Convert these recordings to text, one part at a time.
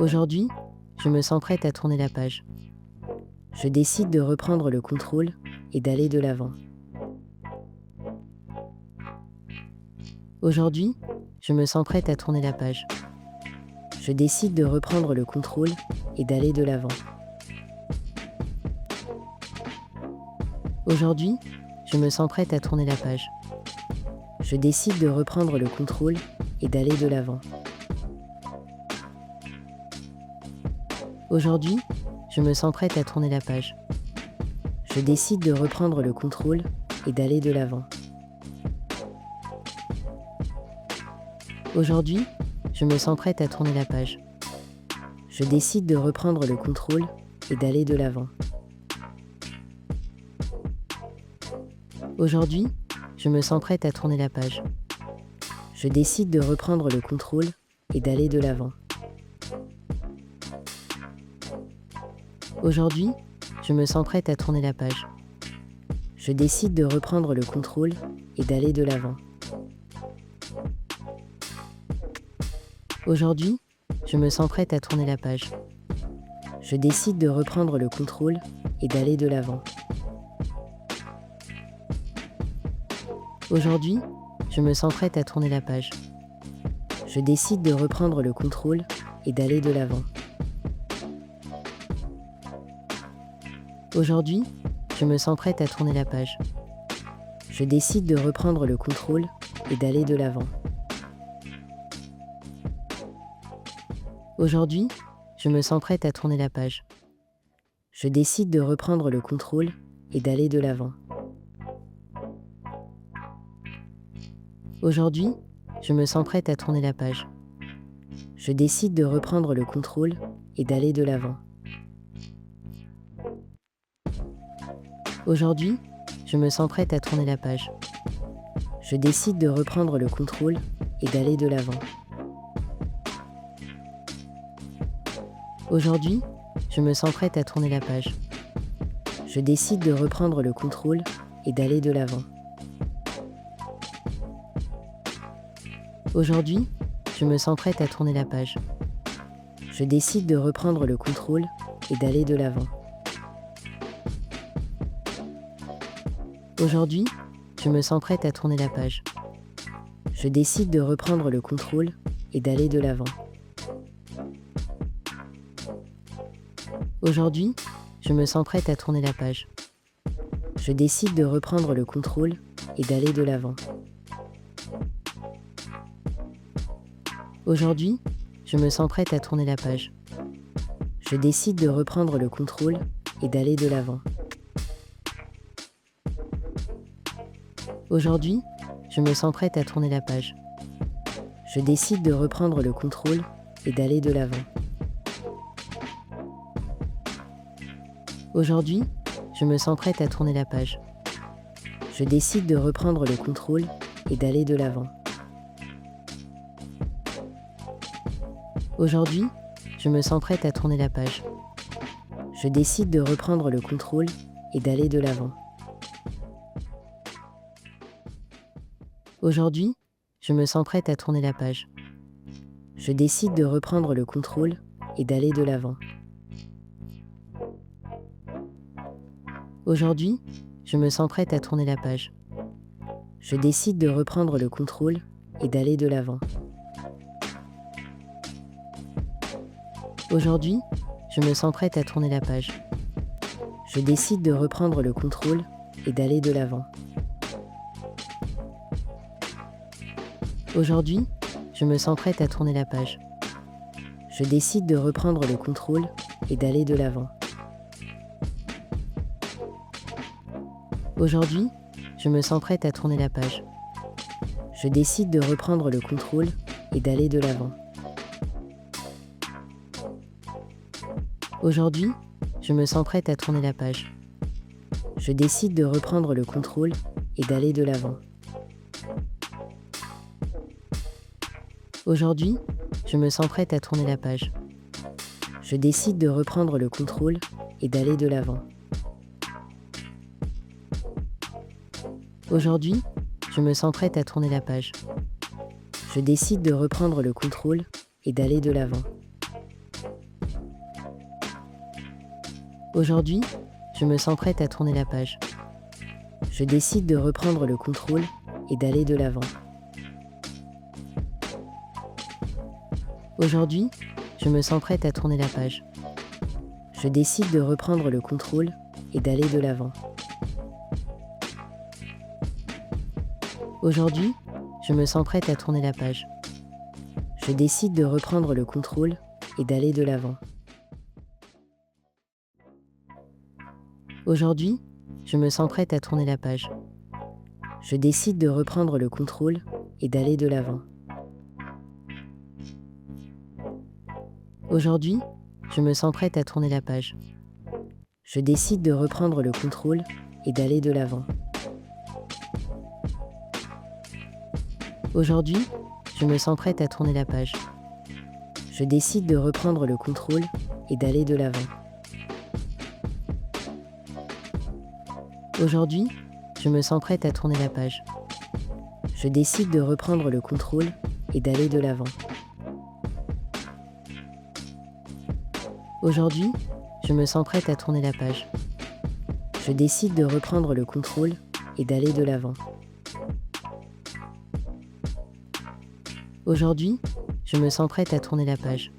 Aujourd'hui, je me sens prête à tourner la page. Je décide de reprendre le contrôle et d'aller de l'avant. Aujourd'hui, je me sens prête à tourner la page. Je décide de reprendre le contrôle et d'aller de l'avant. Aujourd'hui, je me sens prête à tourner la page. Je décide de reprendre le contrôle et d'aller de l'avant. Aujourd'hui, je me sens prête à tourner la page. Je décide de reprendre le contrôle et d'aller de l'avant. Aujourd'hui, je me sens prête à tourner la page. Je décide de reprendre le contrôle et d'aller de l'avant. Aujourd'hui, je me sens prête à tourner la page. Je décide de reprendre le contrôle et d'aller de l'avant. Aujourd'hui, je me sens prête à tourner la page. Je décide de reprendre le contrôle et d'aller de l'avant. Aujourd'hui, je me sens prête à tourner la page. Je décide de reprendre le contrôle et d'aller de l'avant. Aujourd'hui, je me sens prête à tourner la page. Je décide de reprendre le contrôle et d'aller de l'avant. Aujourd'hui, je me sens prête à tourner la page. Je décide de reprendre le contrôle et d'aller de l'avant. Aujourd'hui, je me sens prête à tourner la page. Je décide de reprendre le contrôle et d'aller de l'avant. Aujourd'hui, je me sens prête à tourner la page. Je décide de reprendre le contrôle et d'aller de l'avant. Aujourd'hui, je me sens prête à tourner la page. Je décide de reprendre le contrôle et d'aller de l'avant. Aujourd'hui, je me sens prête à tourner la page. Je décide de reprendre le contrôle et d'aller de l'avant. Aujourd'hui, je me sens prête à tourner la page. Je décide de reprendre le contrôle et d'aller de l'avant. Aujourd'hui, je me sens prête à tourner la page. Je décide de reprendre le contrôle et d'aller de l'avant. Aujourd'hui, je me sens prête à tourner la page. Je décide de reprendre le contrôle et d'aller de l'avant. Aujourd'hui, je me sens prête à tourner la page. Je décide de reprendre le contrôle et d'aller de l'avant. Aujourd'hui, je me sens prête à tourner la page. Je décide de reprendre le contrôle et d'aller de l'avant. Aujourd'hui, je me sens prête à tourner la page. Je décide de reprendre le contrôle et d'aller de l'avant. Aujourd'hui, je me sens prête à tourner la page. Je décide de reprendre le contrôle et d'aller de l'avant. Aujourd'hui, je me sens prête à tourner la page. Je décide de reprendre le contrôle et d'aller de l'avant. Aujourd'hui, je me sens prête à tourner la page. Je décide de reprendre le contrôle et d'aller de l'avant. Aujourd'hui, je me sens prête à tourner la page. Je décide de reprendre le contrôle et d'aller de l'avant. Aujourd'hui, je me sens prête à tourner la page. Je décide de reprendre le contrôle et d'aller de l'avant. Aujourd'hui, je me sens prête à tourner la page. Je décide de reprendre le contrôle et d'aller de l'avant. Aujourd'hui, je me sens prête à tourner la page. Je décide de reprendre le contrôle et d'aller de l'avant. Aujourd'hui, je me sens prête à tourner la page. Je décide de reprendre le contrôle et d'aller de l'avant. Aujourd'hui, je me sens prête à tourner la page. Je décide de reprendre le contrôle et d'aller de l'avant. Aujourd'hui, je me sens prête à tourner la page. Je décide de reprendre le contrôle et d'aller de l'avant. Aujourd'hui, je me sens prête à tourner la page. Je décide de reprendre le contrôle et d'aller de l'avant. Aujourd'hui, je me sens prête à tourner la page. Je décide de reprendre le contrôle et d'aller de l'avant. Aujourd'hui, je me sens prête à tourner la page. Je décide de reprendre le contrôle et d'aller de l'avant. Aujourd'hui, je me sens prête à tourner la page. Je décide de reprendre le contrôle et d'aller de l'avant. Aujourd'hui, je me sens prête à tourner la page. Je décide de reprendre le contrôle et d'aller de l'avant. Aujourd'hui, je me sens prête à tourner la page. Je décide de reprendre le contrôle et d'aller de l'avant. Aujourd'hui, je me sens prête à tourner la page. Je décide de reprendre le contrôle et d'aller de l'avant. Aujourd'hui, je me sens prête à tourner la page.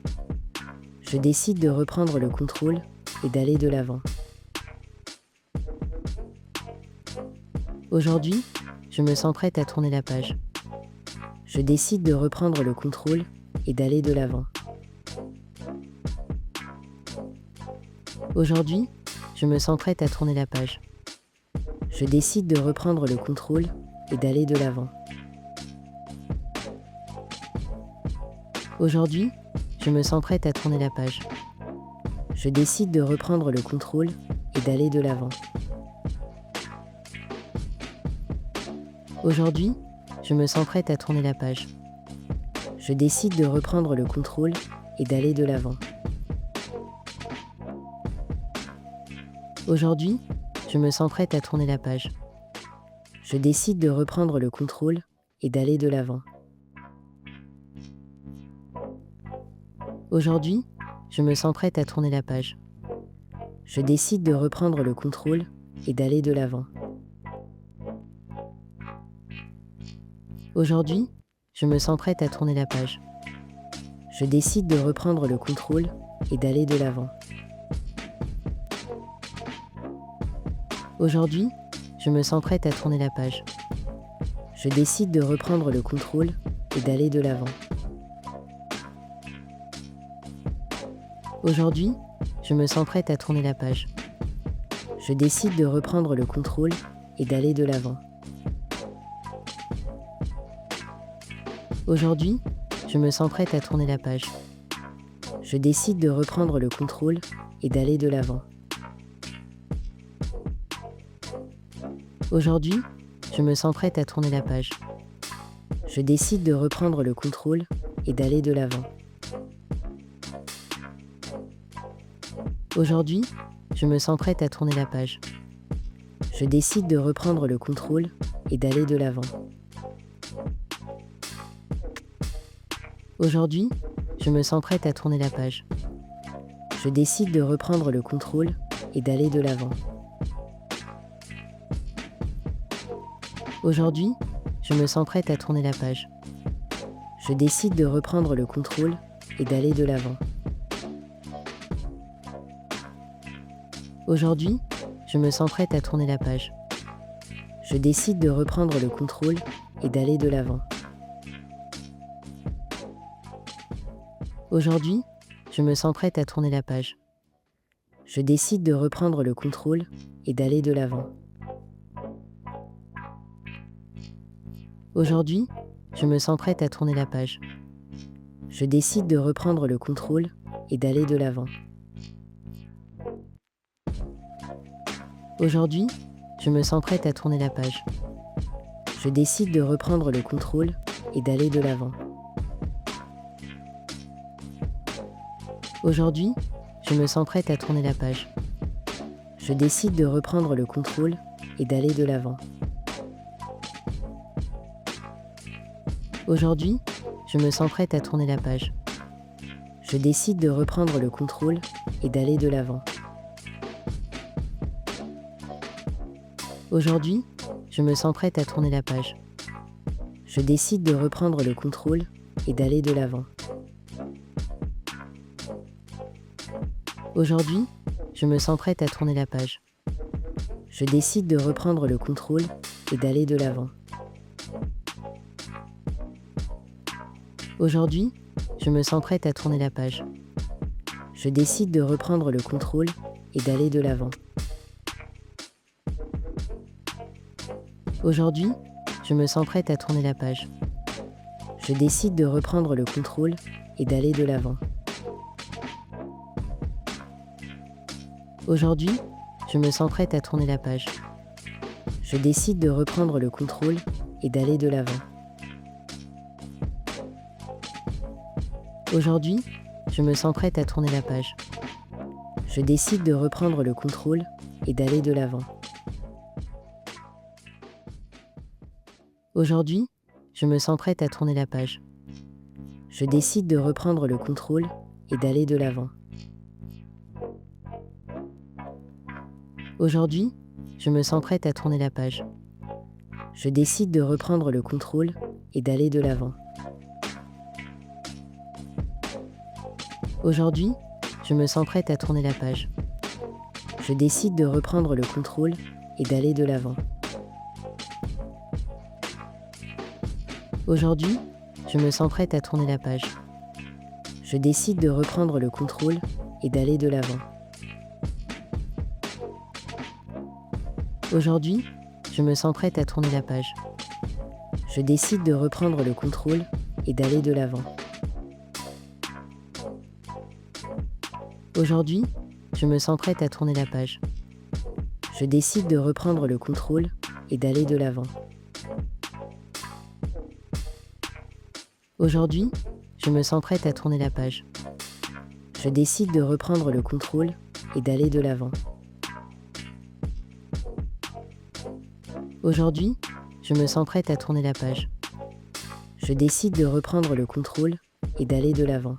Je décide de reprendre le contrôle et d'aller de l'avant. Aujourd'hui, je me sens prête à tourner la page. Je décide de reprendre le contrôle et d'aller de l'avant. Aujourd'hui, je me sens prête à tourner la page. Je décide de reprendre le contrôle et d'aller de l'avant. Aujourd'hui, je me sens prête à tourner la page. Je décide de reprendre le contrôle et d'aller de l'avant. Aujourd'hui, je me sens prête à tourner la page. Je décide de reprendre le contrôle et d'aller de l'avant. Aujourd'hui, je me sens prête à tourner la page. Je décide de reprendre le contrôle et d'aller de l'avant. Aujourd'hui, je me sens prête à tourner la page. Je décide de reprendre le contrôle et d'aller de l'avant. Aujourd'hui, je me sens prête à tourner la page. Je décide de reprendre le contrôle et d'aller de l'avant. Aujourd'hui, je me sens prête à tourner la page. Je décide de reprendre le contrôle et d'aller de l'avant. Aujourd'hui, je me sens prête à tourner la page. Je décide de reprendre le contrôle et d'aller de l'avant. Aujourd'hui, je me sens prête à tourner la page. Je décide de reprendre le contrôle et d'aller de l'avant. Aujourd'hui, je me sens prête à tourner la page. Je décide de reprendre le contrôle et d'aller de l'avant. Aujourd'hui, je me sens prête à tourner la page. Je décide de reprendre le contrôle et d'aller de l'avant. Aujourd'hui, je me sens prête à tourner la page. Je décide de reprendre le contrôle et d'aller de l'avant. Aujourd'hui, je me sens prête à tourner la page. Je décide de reprendre le contrôle et d'aller de l'avant. Aujourd'hui, je me sens prête à tourner la page. Je décide de reprendre le contrôle et d'aller de l'avant. Aujourd'hui, je me sens prête à tourner la page. Je décide de reprendre le contrôle et d'aller de l'avant. Aujourd'hui, je me sens prête à tourner la page. Je décide de reprendre le contrôle et d'aller de l'avant. Aujourd'hui, je me sens prête à tourner la page. Je décide de reprendre le contrôle et d'aller de l'avant. Aujourd'hui, je me sens prête à tourner la page. Je décide de reprendre le contrôle et d'aller de l'avant. Aujourd'hui, je me sens prête à tourner la page. Je décide de reprendre le contrôle et d'aller de l'avant. Aujourd'hui, je me sens prête à tourner la page. Je décide de reprendre le contrôle et d'aller de l'avant. Aujourd'hui, je me sens prête à tourner la page. Je décide de reprendre le contrôle et d'aller de l'avant. Aujourd'hui, je me sens prête à tourner la page. Je décide de reprendre le contrôle et d'aller de l'avant. Aujourd'hui, je me sens prête à tourner la page. Je décide de reprendre le contrôle et d'aller de l'avant. Aujourd'hui, je me sens prête à tourner la page. Je décide de reprendre le contrôle et d'aller de l'avant. Aujourd'hui, je me sens prête à tourner la page. Je décide de reprendre le contrôle et d'aller de l'avant. Aujourd'hui, je me sens prête à tourner la page. Je décide de reprendre le contrôle et d'aller de l'avant. Aujourd'hui, je me sens prête à tourner la page. Je décide de reprendre le contrôle et d'aller de l'avant. Aujourd'hui, je me sens prête à tourner la page. Je décide de reprendre le contrôle et d'aller de l'avant. Aujourd'hui, je me sens prête à tourner la page. Je décide de reprendre le contrôle et d'aller de l'avant. Aujourd'hui, je me sens prête à tourner la page. Je décide de reprendre le contrôle et d'aller de l'avant. Aujourd'hui, je me sens prête à tourner la page. Je décide de reprendre le contrôle et d'aller de l'avant. Aujourd'hui, je me sens prête à tourner la page. Je décide de reprendre le contrôle et d'aller de l'avant. Aujourd'hui, je me sens prête à tourner la page. Je décide de reprendre le contrôle et d'aller de l'avant.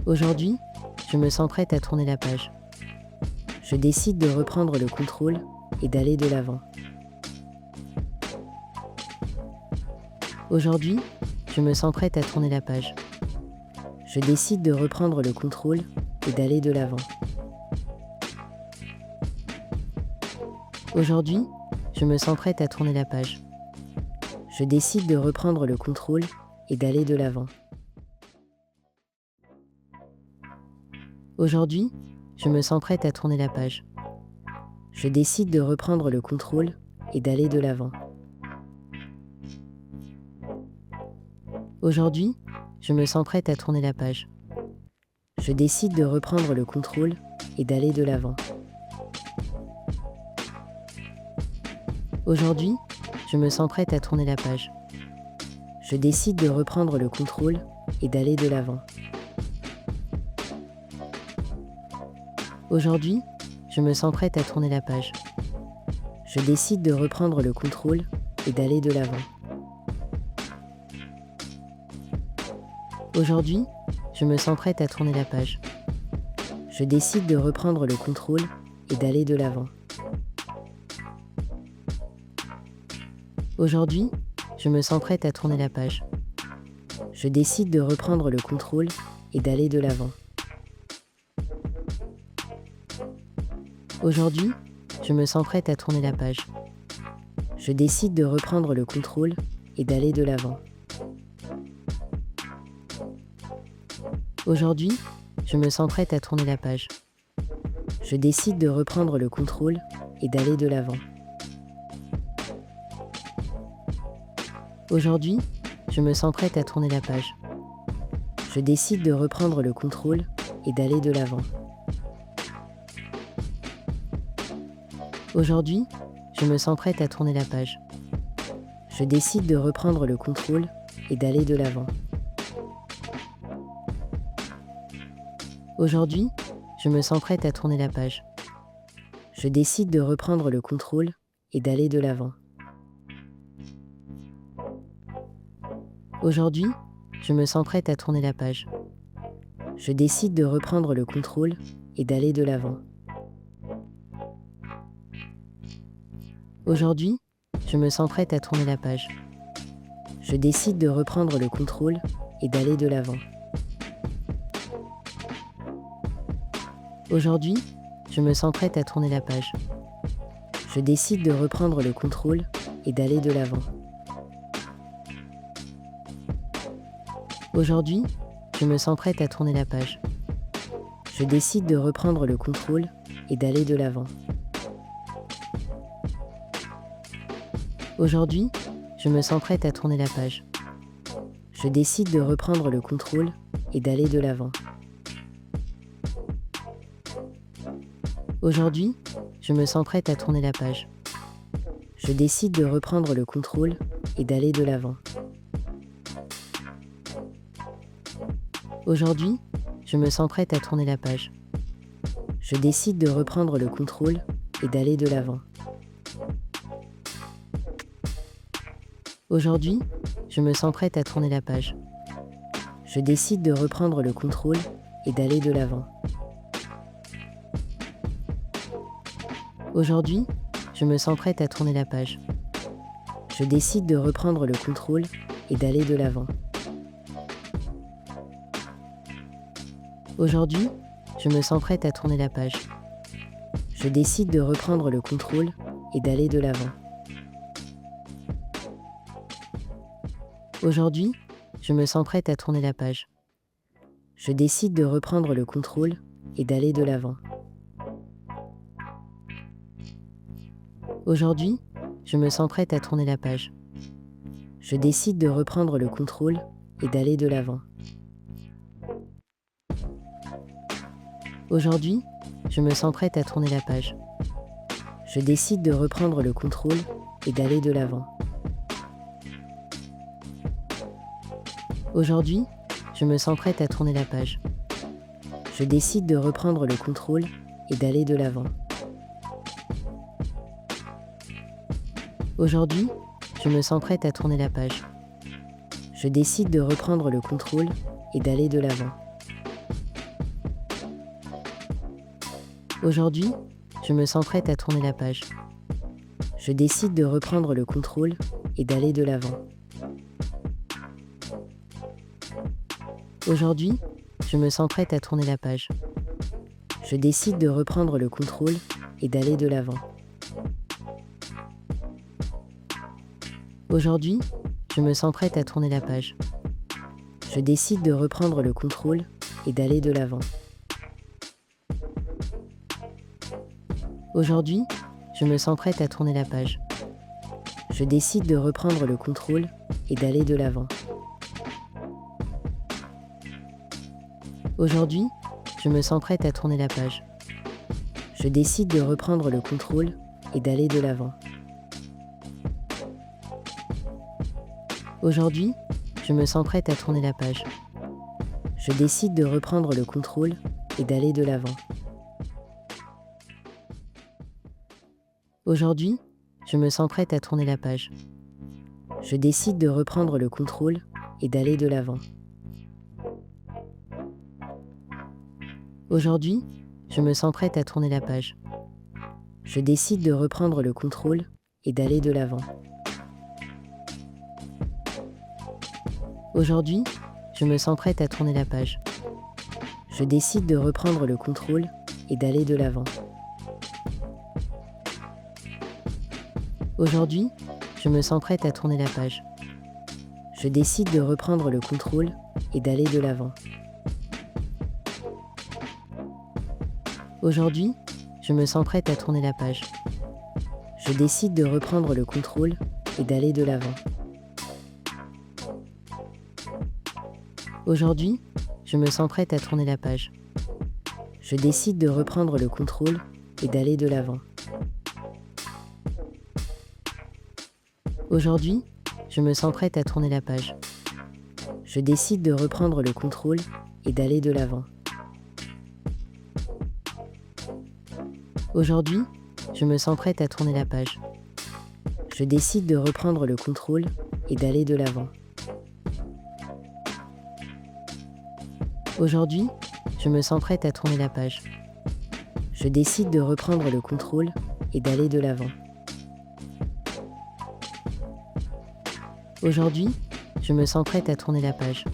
Aujourd'hui, je me sens prête à tourner la page. Je décide de reprendre le contrôle et d'aller de l'avant. Aujourd'hui, je me sens prête à tourner la page. Je décide de reprendre le contrôle et d'aller de l'avant. Aujourd'hui, je me sens prête à tourner la page. Je décide de reprendre le contrôle et d'aller de l'avant. Aujourd'hui, je me sens prête à tourner la page. Je décide de reprendre le contrôle et d'aller de l'avant. Aujourd'hui, je me sens prête à tourner la page. Je décide de reprendre le contrôle et d'aller de l'avant. Aujourd'hui, je me sens prête à tourner la page. Je décide de reprendre le contrôle et d'aller de l'avant. Aujourd'hui, je me sens prête à tourner la page. Je décide de reprendre le contrôle et d'aller de l'avant. Aujourd'hui, je me sens prête à tourner la page. Je décide de reprendre le contrôle et d'aller de l'avant. Aujourd'hui, je me sens prête à tourner la page. Je décide de reprendre le contrôle et d'aller de l'avant. Aujourd'hui, je me sens prête à tourner la page. Je décide de reprendre le contrôle et d'aller de l'avant. Aujourd'hui, je me sens prête à tourner la page. Je décide de reprendre le contrôle et d'aller de l'avant. Aujourd'hui, je me sens prête à tourner la page. Je décide de reprendre le contrôle et d'aller de l'avant. Aujourd'hui, je me sens prête à tourner la page. Je décide de reprendre le contrôle et d'aller de l'avant. Aujourd'hui, je me sens prête à tourner la page. Je décide de reprendre le contrôle et d'aller de l'avant. Aujourd'hui, je me sens prête à tourner la page. Je décide de reprendre le contrôle et d'aller de l'avant. Aujourd'hui, je me sens prête à tourner la page. Je décide de reprendre le contrôle et d'aller de l'avant. Aujourd'hui, je me sens prête à tourner la page. Je décide de reprendre le contrôle et d'aller de l'avant. Aujourd'hui, je me sens prête à tourner la page. Je décide de reprendre le contrôle et d'aller de l'avant. Aujourd'hui, je me sens prête à tourner la page. Je décide de reprendre le contrôle et d'aller de l'avant. Aujourd'hui, je me sens prête à tourner la page. Je décide de reprendre le contrôle et d'aller de l'avant. Aujourd'hui, je me sens prête à tourner la page. Je décide de reprendre le contrôle et d'aller de l'avant. Aujourd'hui, je me sens prête à tourner la page. Je décide de reprendre le contrôle et d'aller de l'avant. Aujourd'hui, je me sens prête à tourner la page. Je décide de reprendre le contrôle et d'aller de l'avant. Aujourd'hui, je me sens prête à tourner la page. Je décide de reprendre le contrôle et d'aller de l'avant. Aujourd'hui, je me sens prête à tourner la page. Je décide de reprendre le contrôle et d'aller de l'avant. Aujourd'hui, je me sens prête à tourner la page. Je décide de reprendre le contrôle et d'aller de l'avant. Aujourd'hui, je me sens prête à tourner la page. Je décide de reprendre le contrôle et d'aller de l'avant. Aujourd'hui, je me sens prête à tourner la page. Je décide de reprendre le contrôle et d'aller de l'avant. Aujourd'hui, je me sens prête à tourner la page. Je décide de reprendre le contrôle et d'aller de l'avant. Aujourd'hui, je me sens prête à tourner la page. Je décide de reprendre le contrôle et d'aller de l'avant. Aujourd'hui, je me sens prête à tourner la page. Je décide de reprendre le contrôle et d'aller de l'avant. Aujourd'hui, je me sens prête à tourner la page. Je décide de reprendre le contrôle et d'aller de l'avant. Aujourd'hui, je me sens prête à tourner la page. Je décide de reprendre le contrôle et d'aller de l'avant. Aujourd'hui, je me sens prête à tourner la page. Je décide de reprendre le contrôle et d'aller de l'avant. Aujourd'hui, je me sens prête à tourner la page. Je décide de reprendre le contrôle et d'aller de l'avant. Aujourd'hui, je me sens prête à tourner la page. Je décide de reprendre le contrôle et d'aller de l'avant. Aujourd'hui, je me sens prête à tourner la page. Je décide de reprendre le contrôle et d'aller de l'avant. Aujourd'hui, je me sens prête à tourner la page. Je décide de reprendre le contrôle et d'aller de l'avant. Aujourd'hui, je me sens prête à tourner la page. Je décide de reprendre le contrôle et d'aller de l'avant. Aujourd'hui, je me sens prête à tourner la page. Je décide de reprendre le contrôle et d'aller de l'avant. Aujourd'hui, je me sens prête à tourner la page. Je décide de reprendre le contrôle et d'aller de l'avant. Aujourd'hui, je me sens prête à tourner la page. Je décide de reprendre le contrôle et d'aller de l'avant. Aujourd'hui, je me sens prête à tourner la page. Je décide de reprendre le contrôle et d'aller de l'avant. Aujourd'hui, je me sens prête à tourner la page. Je décide de reprendre le contrôle et d'aller de l'avant. Aujourd'hui, je me sens prête à tourner la page.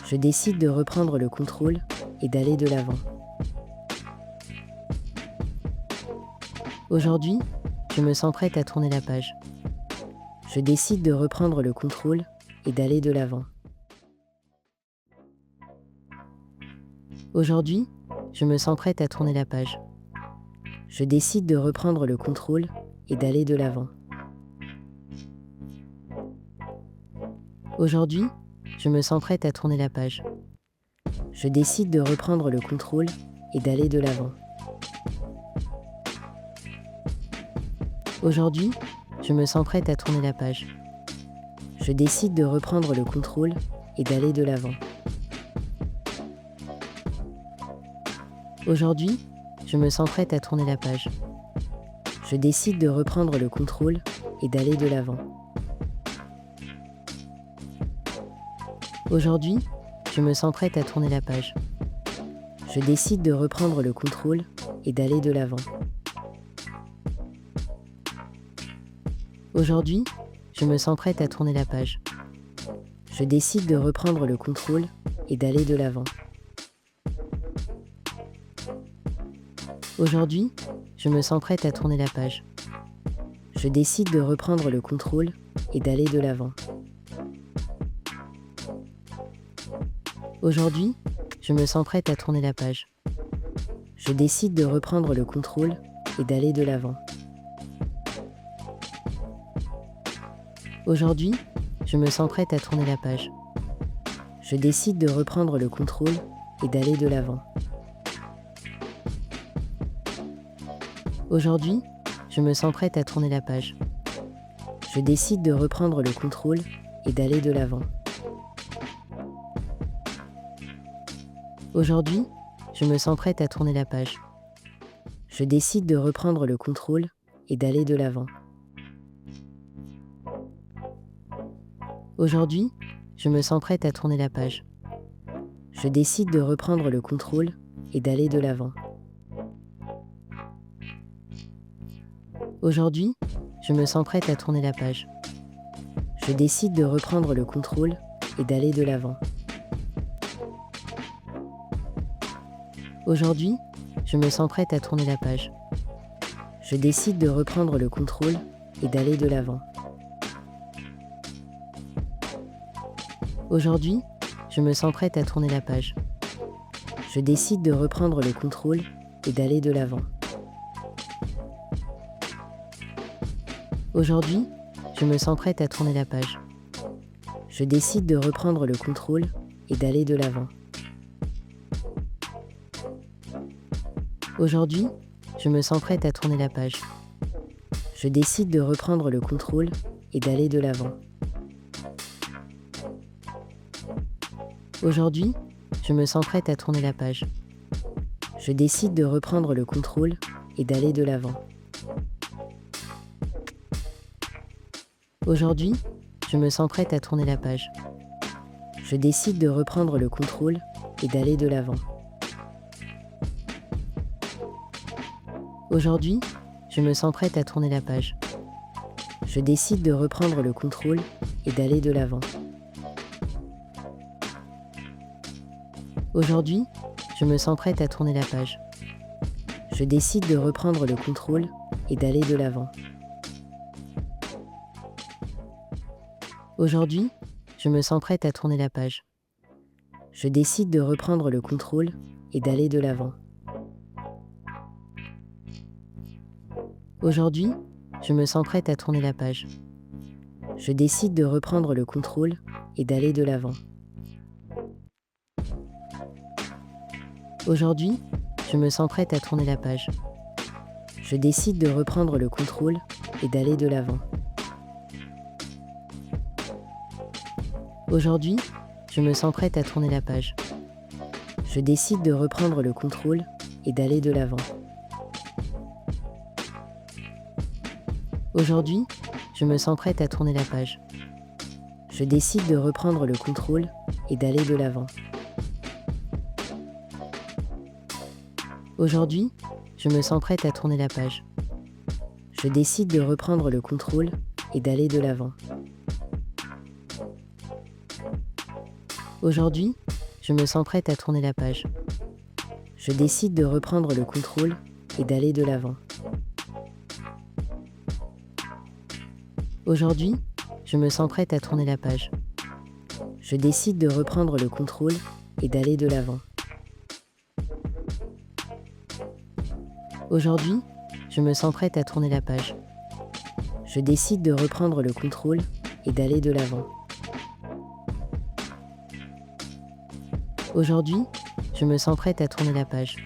Je décide de reprendre le contrôle et d'aller de l'avant. Aujourd'hui, je me sens prête à tourner la page. Je décide de reprendre le contrôle et d'aller de l'avant. Aujourd'hui, je me sens prête à tourner la page. Je décide de reprendre le contrôle et d'aller de l'avant. Aujourd'hui, je me sens prête à tourner la page. Je décide de reprendre le contrôle et d'aller de l'avant. Aujourd'hui, je me sens prête à tourner la page. Je décide de reprendre le contrôle et d'aller de l'avant. Aujourd'hui, je me sens prête à tourner la page. Je décide de reprendre le contrôle et d'aller de l'avant. Aujourd'hui, je me sens prête à tourner la page. Je décide de reprendre le contrôle et d'aller de l'avant. Aujourd'hui, je me sens prête à tourner la page. Je décide de reprendre le contrôle et d'aller de l'avant. Aujourd'hui, je me sens prête à tourner la page. Je décide de reprendre le contrôle et d'aller de l'avant. Aujourd'hui, je me sens prête à tourner la page. Je décide de reprendre le contrôle et d'aller de l'avant. Aujourd'hui, je me sens prête à tourner la page. Je décide de reprendre le contrôle et d'aller de l'avant. Aujourd'hui, je me sens prête à tourner la page. Je décide de reprendre le contrôle et d'aller de l'avant. Aujourd'hui, je me sens prête à tourner la page. Je décide de reprendre le contrôle et d'aller de l'avant. Aujourd'hui, je me sens prête à tourner la page. Je décide de reprendre le contrôle et d'aller de l'avant. Aujourd'hui, je me sens prête à tourner la page. Je décide de reprendre le contrôle et d'aller de l'avant. Aujourd'hui, je me sens prête à tourner la page. Je décide de reprendre le contrôle et d'aller de l'avant. Aujourd'hui, je me sens prête à tourner la page. Je décide de reprendre le contrôle et d'aller de l'avant. Aujourd'hui, je me sens prête à tourner la page. Je décide de reprendre le contrôle et d'aller de l'avant. Aujourd'hui, je me sens prête à tourner la page. Je décide de reprendre le contrôle et d'aller de l'avant. Aujourd'hui, je me sens prête à tourner la page. Je décide de reprendre le contrôle et d'aller de l'avant. Aujourd'hui, je me sens prête à tourner la page. Je décide de reprendre le contrôle et d'aller de l'avant. Aujourd'hui, je me sens prête à tourner la page. Je décide de reprendre le contrôle et d'aller de l'avant. Aujourd'hui, je me sens prête à tourner la page. Je décide de reprendre le contrôle et d'aller de l'avant. Aujourd'hui, je me sens prête à tourner la page. Je décide de reprendre le contrôle et d'aller de l'avant. Aujourd'hui, je me sens prête à tourner la page. Je décide de reprendre le contrôle et d'aller de l'avant. Aujourd'hui, je me sens prête à tourner la page. Je décide de reprendre le contrôle et d'aller de l'avant. Aujourd'hui, je me sens prête à tourner la page. Je décide de reprendre le contrôle et d'aller de l'avant. Aujourd'hui, je me sens prête à tourner la page. Je décide de reprendre le contrôle et d'aller de l'avant. Aujourd'hui, je me sens prête à tourner la page. Je décide de reprendre le contrôle et d'aller de l'avant. Aujourd'hui, je me sens prête à tourner la page. Je décide de reprendre le contrôle et d'aller de l'avant. Aujourd'hui, je me sens prête à tourner la page. Je décide de reprendre le contrôle et d'aller de l'avant. Aujourd'hui, je me sens prête à tourner la page. Je décide de reprendre le contrôle et d'aller de l'avant. Aujourd'hui, je me sens prête à tourner la page.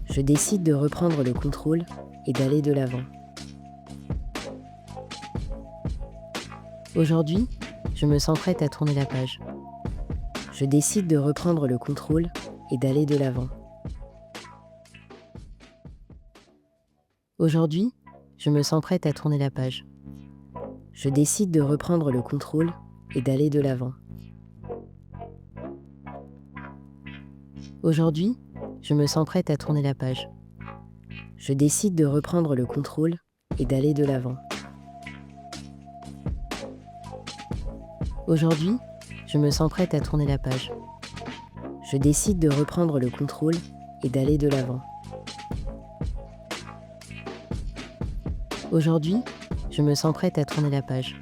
Je décide de reprendre le contrôle et d'aller de l'avant. Aujourd'hui, je me sens prête à tourner la page. Je décide de reprendre le contrôle et d'aller de l'avant. Aujourd'hui, je me sens prête à tourner la page. Je décide de reprendre le contrôle et d'aller de l'avant. Aujourd'hui, je me sens prête à tourner la page. Je décide de reprendre le contrôle et d'aller de l'avant. Aujourd'hui, je me sens prête à tourner la page. Je décide de reprendre le contrôle et d'aller de l'avant. Aujourd'hui, je me sens prête à tourner la page.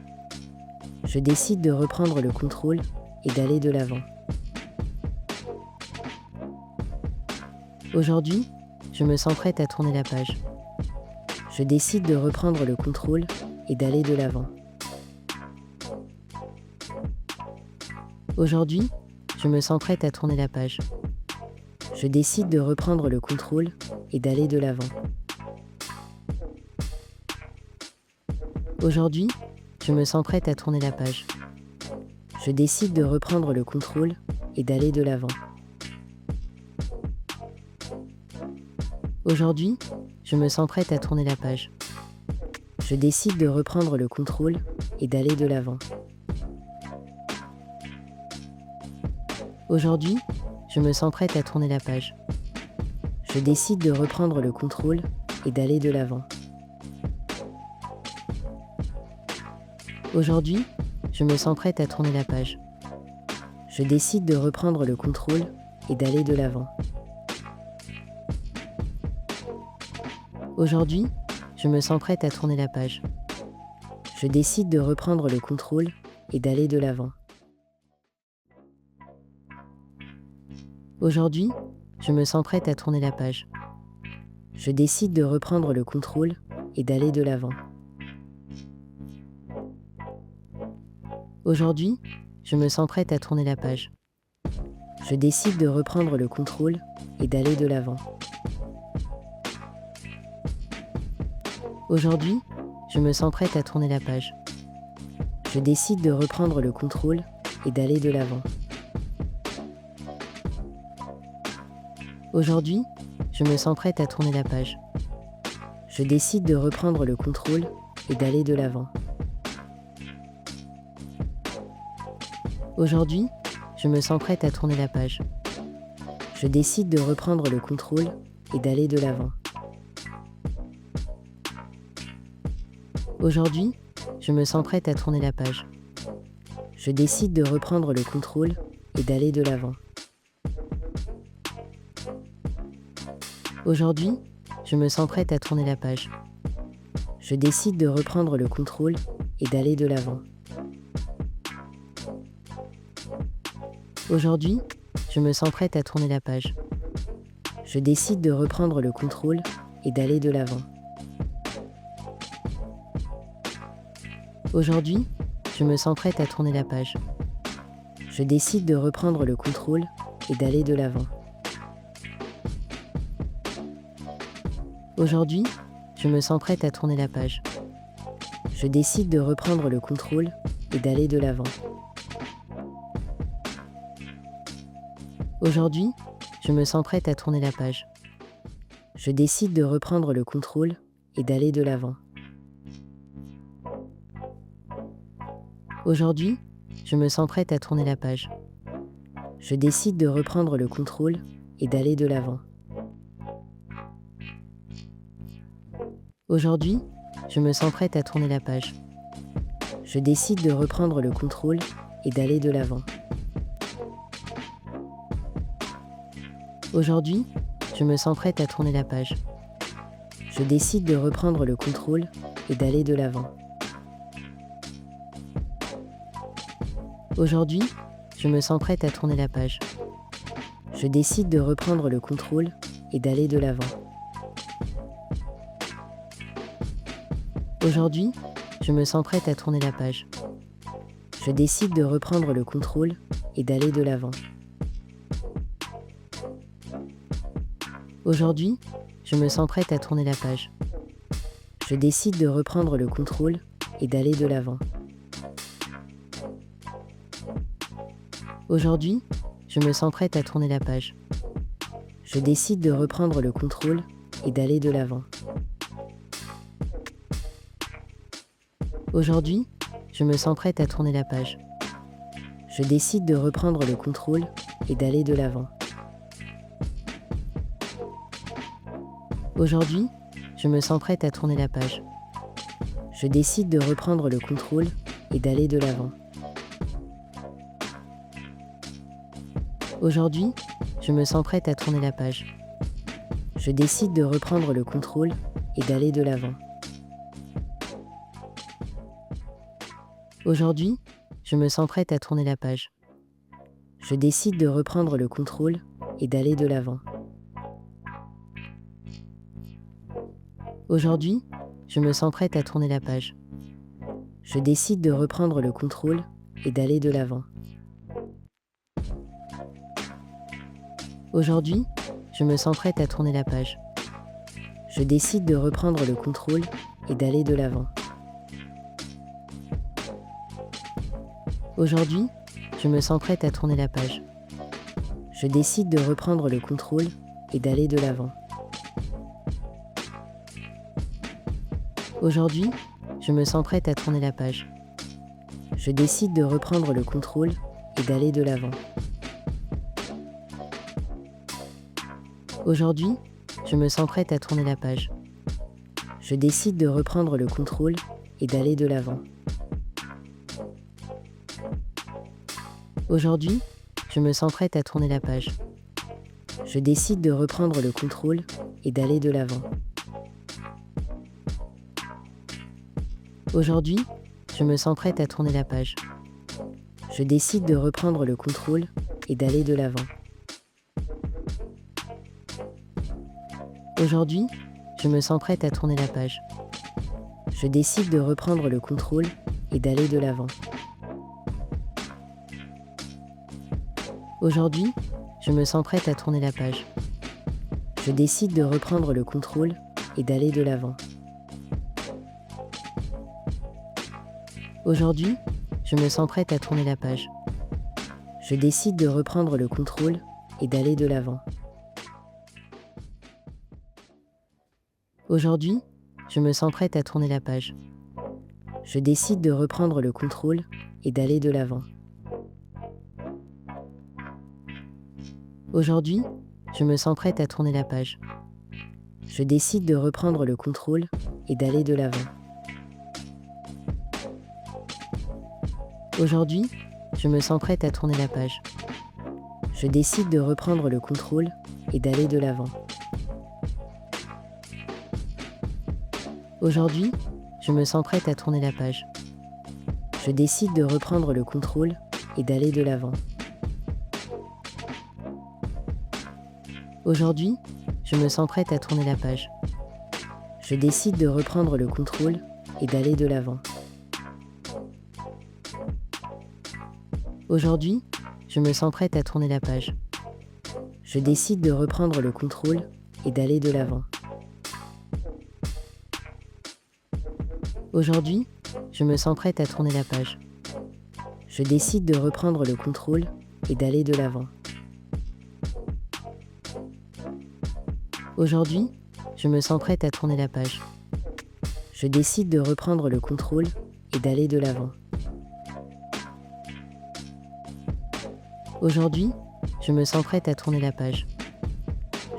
Je décide de reprendre le contrôle et d'aller de l'avant. Aujourd'hui, je me sens prête à tourner la page. Je décide de reprendre le contrôle et d'aller de l'avant. Aujourd'hui, je me sens prête à tourner la page. Je décide de reprendre le contrôle et d'aller de l'avant. Aujourd'hui, je me sens prête à tourner la page. Je décide de reprendre le contrôle et d'aller de l'avant. Aujourd'hui, je me sens prête à tourner la page. Je décide de reprendre le contrôle et d'aller de l'avant. Aujourd'hui, je me sens prête à tourner la page. Je décide de reprendre le contrôle et d'aller de l'avant. Aujourd'hui, je me sens prête à tourner la page. Je décide de reprendre le contrôle et d'aller de l'avant. Aujourd'hui, je me sens prête à tourner la page. Je décide de reprendre le contrôle et d'aller de l'avant. Aujourd'hui, je me sens prête à tourner la page. Je décide de reprendre le contrôle et d'aller de l'avant. Aujourd'hui, je me sens prête à tourner la page. Je décide de reprendre le contrôle et d'aller de l'avant. Aujourd'hui, je me sens prête à tourner la page. Je décide de reprendre le contrôle et d'aller de l'avant. Aujourd'hui, je me sens prête à tourner la page. Je décide de reprendre le contrôle et d'aller de l'avant. Aujourd'hui, je me sens prête à tourner la page. Je décide de reprendre le contrôle et d'aller de l'avant. Aujourd'hui, je me sens prête à tourner la page. Je décide de reprendre le contrôle et d'aller de l'avant. Aujourd'hui, je me sens prête à tourner la page. Je décide de reprendre le contrôle et d'aller de l'avant. Aujourd'hui, je me sens prête à tourner la page. Je décide de reprendre le contrôle et d'aller de l'avant. Aujourd'hui, je me sens prête à tourner la page. Je décide de reprendre le contrôle et d'aller de l'avant. Aujourd'hui, je me sens prête à tourner la page. Je décide de reprendre le contrôle et d'aller de l'avant. Aujourd'hui, je me sens prête à tourner la page. Je décide de reprendre le contrôle et d'aller de l'avant. Aujourd'hui, je me sens prête à tourner la page. Je décide de reprendre le contrôle et d'aller de l'avant. Aujourd'hui, je me sens prête à tourner la page. Je décide de reprendre le contrôle et d'aller de l'avant. Aujourd'hui, je me sens prête à tourner la page. Je décide de reprendre le contrôle et d'aller de l'avant. Aujourd'hui, je me sens prête à tourner la page. Je décide de reprendre le contrôle et d'aller de l'avant. Aujourd'hui, je me sens prête à tourner la page. Je décide de reprendre le contrôle et d'aller de l'avant. Aujourd'hui, je me sens prête à tourner la page. Je décide de reprendre le contrôle et d'aller de l'avant. Aujourd'hui, je me sens prête à tourner la page. Je décide de reprendre le contrôle et d'aller de l'avant. Aujourd'hui, je me sens prête à tourner la page. Je décide de reprendre le contrôle et d'aller de l'avant. Aujourd'hui, je me sens prête à tourner la page. Je décide de reprendre le contrôle et d'aller de l'avant. Aujourd'hui, je me sens prête à tourner la page. Je décide de reprendre le contrôle et d'aller de l'avant. Aujourd'hui, je me sens prête à tourner la page. Je décide de reprendre le contrôle et d'aller de l'avant. Aujourd'hui, je me sens prête à tourner la page. Je décide de reprendre le contrôle et d'aller de l'avant. Aujourd'hui, je me sens prête à tourner la page. Je décide de reprendre le contrôle et d'aller de l'avant. Aujourd'hui, je me sens prête à tourner la page. Je décide de reprendre le contrôle et d'aller de l'avant. Aujourd'hui, je me sens prête à tourner la page. Je décide de reprendre le contrôle et d'aller de l'avant. Aujourd'hui, je me sens prête à tourner la page. Je décide de reprendre le contrôle et d'aller de l'avant. Aujourd'hui, je me sens prête à tourner la page. Je décide de reprendre le contrôle et d'aller de l'avant. Aujourd'hui, je me sens prête à tourner la page. Je décide de reprendre le contrôle et d'aller de l'avant. Aujourd'hui, je me sens prête à tourner la page. Je décide de reprendre le contrôle et d'aller de l'avant. Aujourd'hui, je me sens prête à tourner la page. Je décide de reprendre le contrôle et d'aller de l'avant. Aujourd'hui, je me sens prête à tourner la page. Je décide de reprendre le contrôle et d'aller de l'avant. Aujourd'hui, je me sens prête à tourner la page. Je décide de reprendre le contrôle et d'aller de l'avant. Aujourd'hui, je me sens prête à tourner la page. Je décide de reprendre le contrôle et d'aller de l'avant. Aujourd'hui, je me sens prête à tourner la page. Je décide de reprendre le contrôle et d'aller de l'avant. Aujourd'hui, je me sens prête à tourner la page. Je décide de reprendre le contrôle et d'aller de l'avant. Aujourd'hui, je me sens prête à tourner la page. Je décide de reprendre le contrôle et d'aller de l'avant. Aujourd'hui, je me sens prête à tourner la page. Je décide de reprendre le contrôle et d'aller de l'avant. Aujourd'hui, je me sens prête à tourner la page. Je décide de reprendre le contrôle et d'aller de l'avant. Aujourd'hui, je me sens prête à tourner la page. Je décide de reprendre le contrôle et d'aller de l'avant. Aujourd'hui, je me sens prête à tourner la page.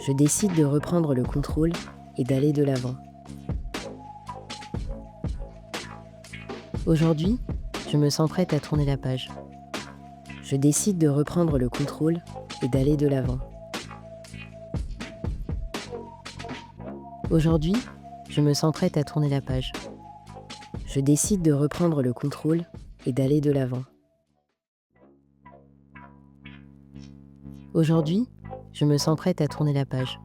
Je décide de reprendre le contrôle et d'aller de l'avant. Aujourd'hui, je me sens prête à tourner la page. Je décide de reprendre le contrôle et d'aller de l'avant. Aujourd'hui, je me sens prête à tourner la page. Je décide de reprendre le contrôle et d'aller de l'avant. Aujourd'hui, je me sens prête à tourner la page.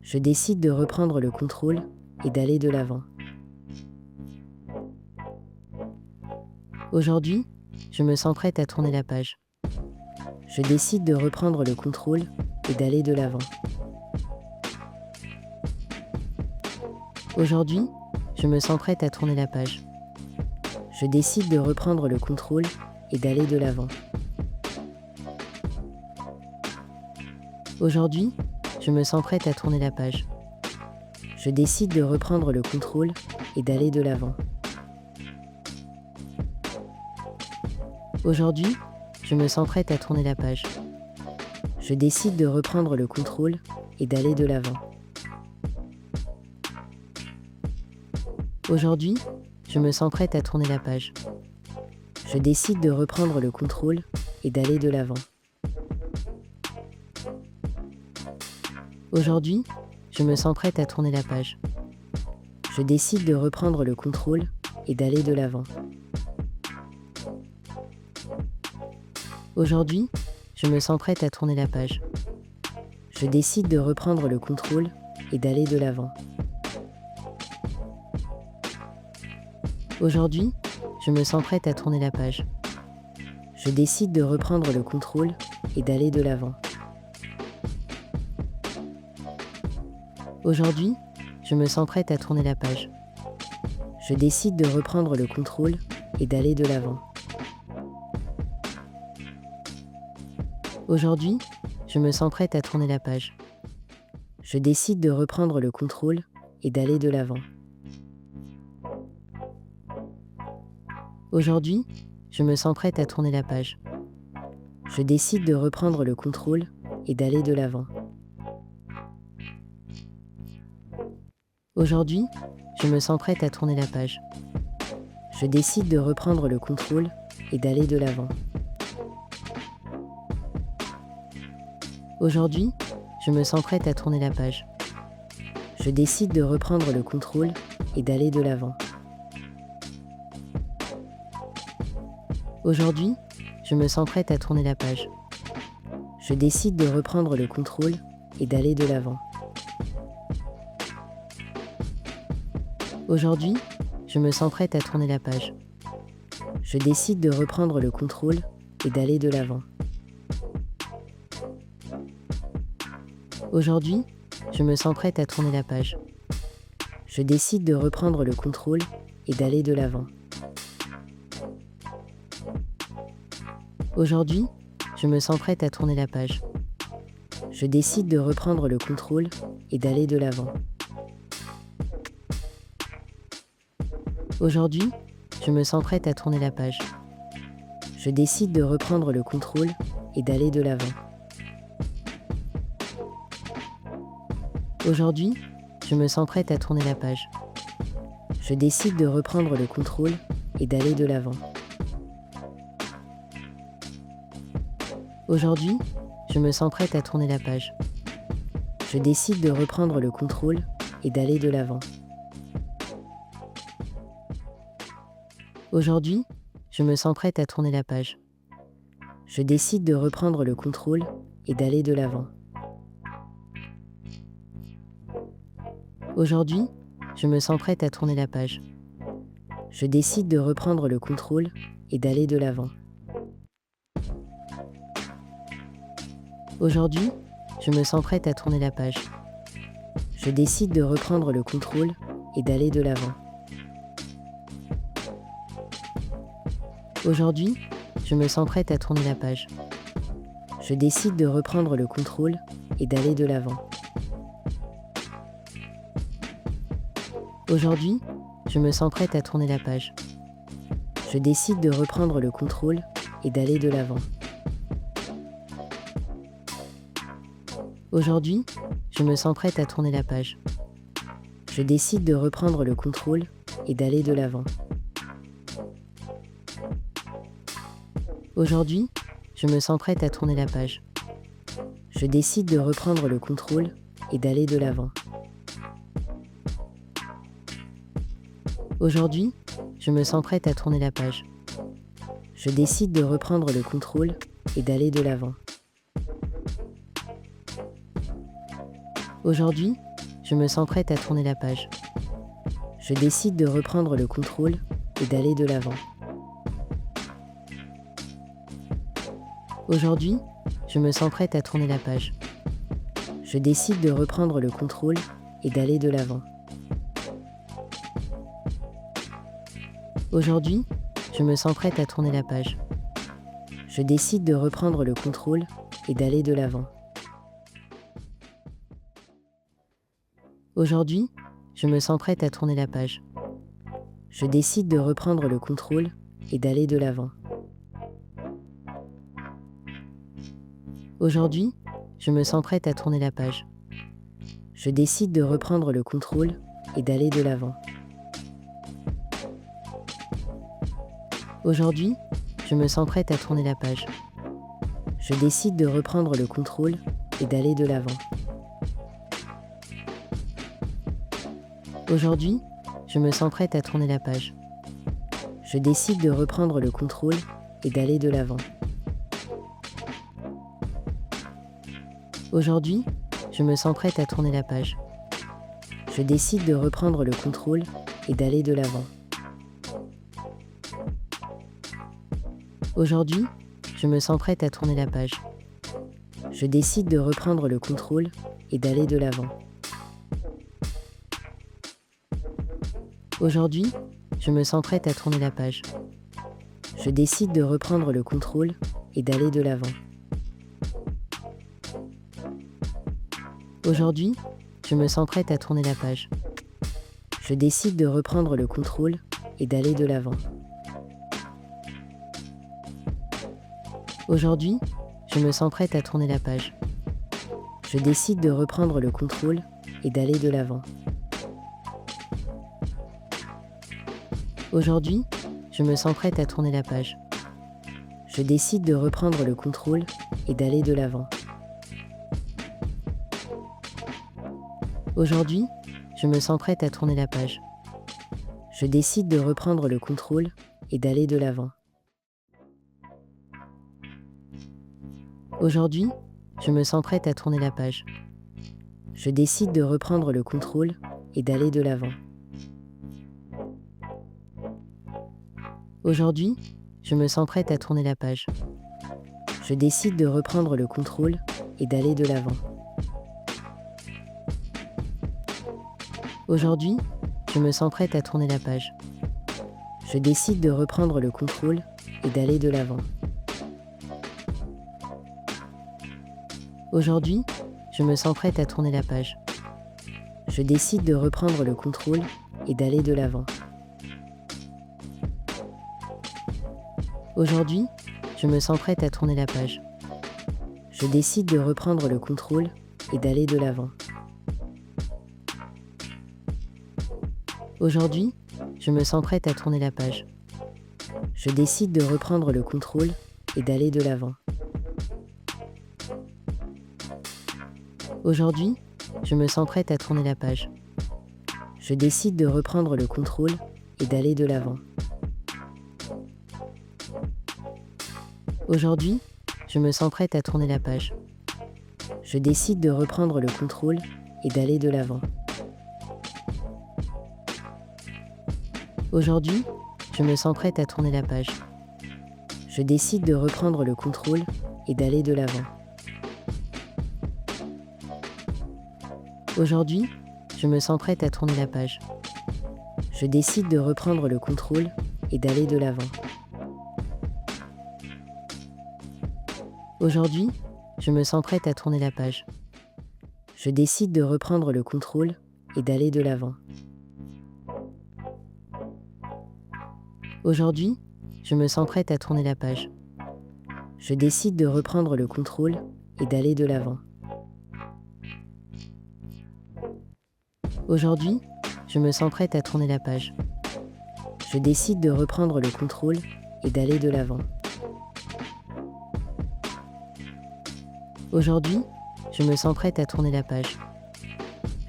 Je décide de reprendre le contrôle et d'aller de l'avant. Aujourd'hui, je me sens prête à tourner la page. Je décide de reprendre le contrôle et d'aller de l'avant. Aujourd'hui, je me sens prête à tourner la page. Je décide de reprendre le contrôle et d'aller de l'avant. Aujourd'hui, je me sens prête à tourner la page. Je décide de reprendre le contrôle et d'aller de l'avant. Aujourd'hui, je me sens prête à tourner la page. Je décide de reprendre le contrôle et d'aller de l'avant. Aujourd'hui, je me sens prête à tourner la page. Je décide de reprendre le contrôle et d'aller de l'avant. Aujourd'hui, je me sens prête à tourner la page. Je décide de reprendre le contrôle et d'aller de l'avant. Aujourd'hui, je me sens prête à tourner la page. Je décide de reprendre le contrôle et d'aller de l'avant. Aujourd'hui, je me sens prête à tourner la page. Je décide de reprendre le contrôle et d'aller de l'avant. Aujourd'hui, je me sens prête à tourner la page. Je décide de reprendre le contrôle et d'aller de l'avant. Aujourd'hui, je me sens prête à tourner la page. Je décide de reprendre le contrôle et d'aller de l'avant. Aujourd'hui, je me sens prête à tourner la page. Je décide de reprendre le contrôle et d'aller de l'avant. Aujourd'hui, je me sens prête à tourner la page. Je décide de reprendre le contrôle et d'aller de l'avant. Aujourd'hui, je me sens prête à tourner la page. Je décide de reprendre le contrôle et d'aller de l'avant. Aujourd'hui, je me sens prête à tourner la page. Je décide de reprendre le contrôle et d'aller de l'avant. Aujourd'hui, je me sens prête à tourner la page. Je décide de reprendre le contrôle et d'aller de l'avant. Aujourd'hui, je me sens prête à tourner la page. Je décide de reprendre le contrôle et d'aller de l'avant. Aujourd'hui, je me sens prête à tourner la page. Je décide de reprendre le contrôle et d'aller de l'avant. Aujourd'hui, je me sens prête à tourner la page. Je décide de reprendre le contrôle et d'aller de l'avant. Aujourd'hui, je me sens prête à tourner la page. Je décide de reprendre le contrôle et d'aller de l'avant. Aujourd'hui, je me sens prête à tourner la page. Je décide de reprendre le contrôle et d'aller de l'avant. Aujourd'hui, je me sens prête à tourner la page. Je décide de reprendre le contrôle et d'aller de l'avant. Aujourd'hui, je me sens prête à tourner la page. Je décide de reprendre le contrôle et d'aller de l'avant. Aujourd'hui, je me sens prête à tourner la page. Je décide de reprendre le contrôle et d'aller de l'avant. Aujourd'hui, je me sens prête à tourner la page. Je décide de reprendre le contrôle et d'aller de l'avant. Aujourd'hui, je me sens prête à tourner la page. Je décide de reprendre le contrôle et d'aller de l'avant. Aujourd'hui, je me sens prête à tourner la page. Je décide de reprendre le contrôle et d'aller de l'avant. Aujourd'hui, je me sens prête à tourner la page. Je décide de reprendre le contrôle et d'aller de l'avant. Aujourd'hui, je me sens prête à tourner la page. Je décide de reprendre le contrôle et d'aller de l'avant. Aujourd'hui, je me sens prête à tourner la page. Je décide de reprendre le contrôle et d'aller de l'avant. Aujourd'hui, je me sens prête à tourner la page. Je décide de reprendre le contrôle et d'aller de l'avant. Aujourd'hui, je me sens prête à tourner la page. Je décide de reprendre le contrôle et d'aller de l'avant. Aujourd'hui, je me sens prête à tourner la page. Je décide de reprendre le contrôle et d'aller de l'avant. Aujourd'hui, je me sens prête à tourner la page. Je décide de reprendre le contrôle et d'aller de l'avant. Aujourd'hui, je me sens prête à tourner la page. Je décide de reprendre le contrôle et d'aller de l'avant. Aujourd'hui, je me sens prête à tourner la page. Je décide de reprendre le contrôle et d'aller de l'avant. Aujourd'hui, je me sens prête à tourner la page. Je décide de reprendre le contrôle et d'aller de l'avant. Aujourd'hui, je me sens prête à tourner la page. Je décide de reprendre le contrôle et d'aller de l'avant. Aujourd'hui, je me sens prête à tourner la page. Je décide de reprendre le contrôle et d'aller de l'avant. Aujourd'hui, je me sens prête à tourner la page. Je décide de reprendre le contrôle et d'aller de l'avant. Aujourd'hui, je me sens prête à tourner la page. Je décide de reprendre le contrôle et d'aller de l'avant. Aujourd'hui, je me sens prête à tourner la page. Je décide de reprendre le contrôle et d'aller de l'avant. Aujourd'hui, je me sens prête à tourner la page. Je décide de reprendre le contrôle et d'aller de l'avant. Aujourd'hui, je me sens prête à tourner la page. Je décide de reprendre le contrôle et d'aller de l'avant. Aujourd'hui, je me sens prête à tourner la page. Je décide de reprendre le contrôle et d'aller de l'avant. Aujourd'hui, je me sens prête à tourner la page. Je décide de reprendre le contrôle et d'aller de l'avant. Aujourd'hui, je me sens prête à tourner la page. Je décide de reprendre le contrôle et d'aller de l'avant. Aujourd'hui, je me sens prête à tourner la page. Je décide de reprendre le contrôle et d'aller de l'avant. Aujourd'hui, je me sens prête à tourner la page. Je décide de reprendre le contrôle et d'aller de l'avant. Aujourd'hui, je me sens prête à tourner la page. Je décide de reprendre le contrôle et d'aller de l'avant. Aujourd'hui, je me sens prête à tourner la page. Je décide de reprendre le contrôle et d'aller de l'avant. Aujourd'hui, je me sens prête à tourner la page. Je décide de reprendre le contrôle et d'aller de l'avant. Aujourd'hui, je me sens prête à tourner la page. Je décide de reprendre le contrôle et d'aller de l'avant. Aujourd'hui, je me sens prête à tourner la page. Je décide de reprendre le contrôle et d'aller de l'avant. Aujourd'hui, je me sens prête à tourner la page. Je décide de reprendre le contrôle et d'aller de l'avant. Aujourd'hui, je me sens prête à tourner la page. Je décide de reprendre le contrôle et d'aller de l'avant. Aujourd'hui, je me sens prête à tourner la page.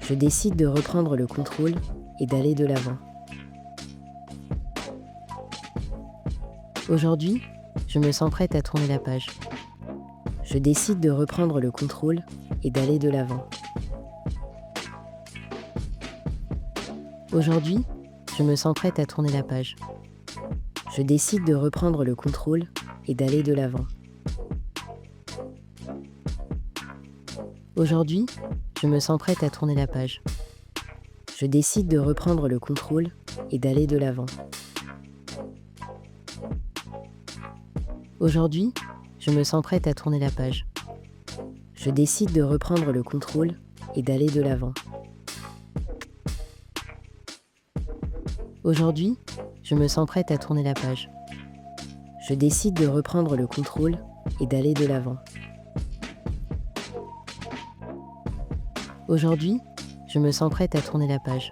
Je décide de reprendre le contrôle et d'aller de l'avant. Aujourd'hui, je me sens prête à tourner la page. Je décide de reprendre le contrôle et d'aller de l'avant. Aujourd'hui, je me sens prête à tourner la page. Je décide de reprendre le contrôle et d'aller de l'avant. Aujourd'hui, je me sens prête à tourner la page. Je décide de reprendre le contrôle et d'aller de l'avant. Aujourd'hui, je me sens prête à tourner la page. Je décide de reprendre le contrôle et d'aller de l'avant. Aujourd'hui, je me sens prête à tourner la page. Je décide de reprendre le contrôle et d'aller de l'avant. Aujourd'hui, je me sens prête à tourner la page.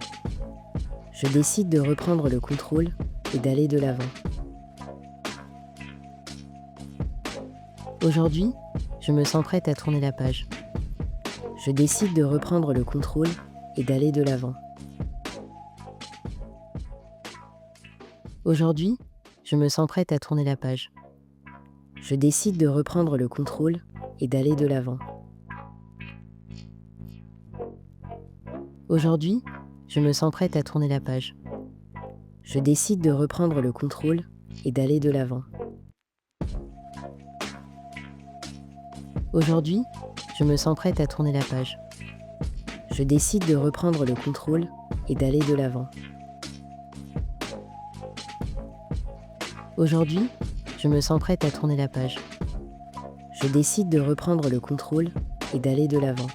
Je décide de reprendre le contrôle et d'aller de l'avant. Aujourd'hui, je me sens prête à tourner la page. Je décide de reprendre le contrôle et d'aller de l'avant. Aujourd'hui, je me sens prête à tourner la page. Je décide de reprendre le contrôle et d'aller de l'avant. Aujourd'hui, je me sens prête à tourner la page. Je décide de reprendre le contrôle et d'aller de l'avant. Aujourd'hui, je me sens prête à tourner la page. Je décide de reprendre le contrôle et d'aller de l'avant. Aujourd'hui, je me sens prête à tourner la page. Je décide de reprendre le contrôle et d'aller de l'avant.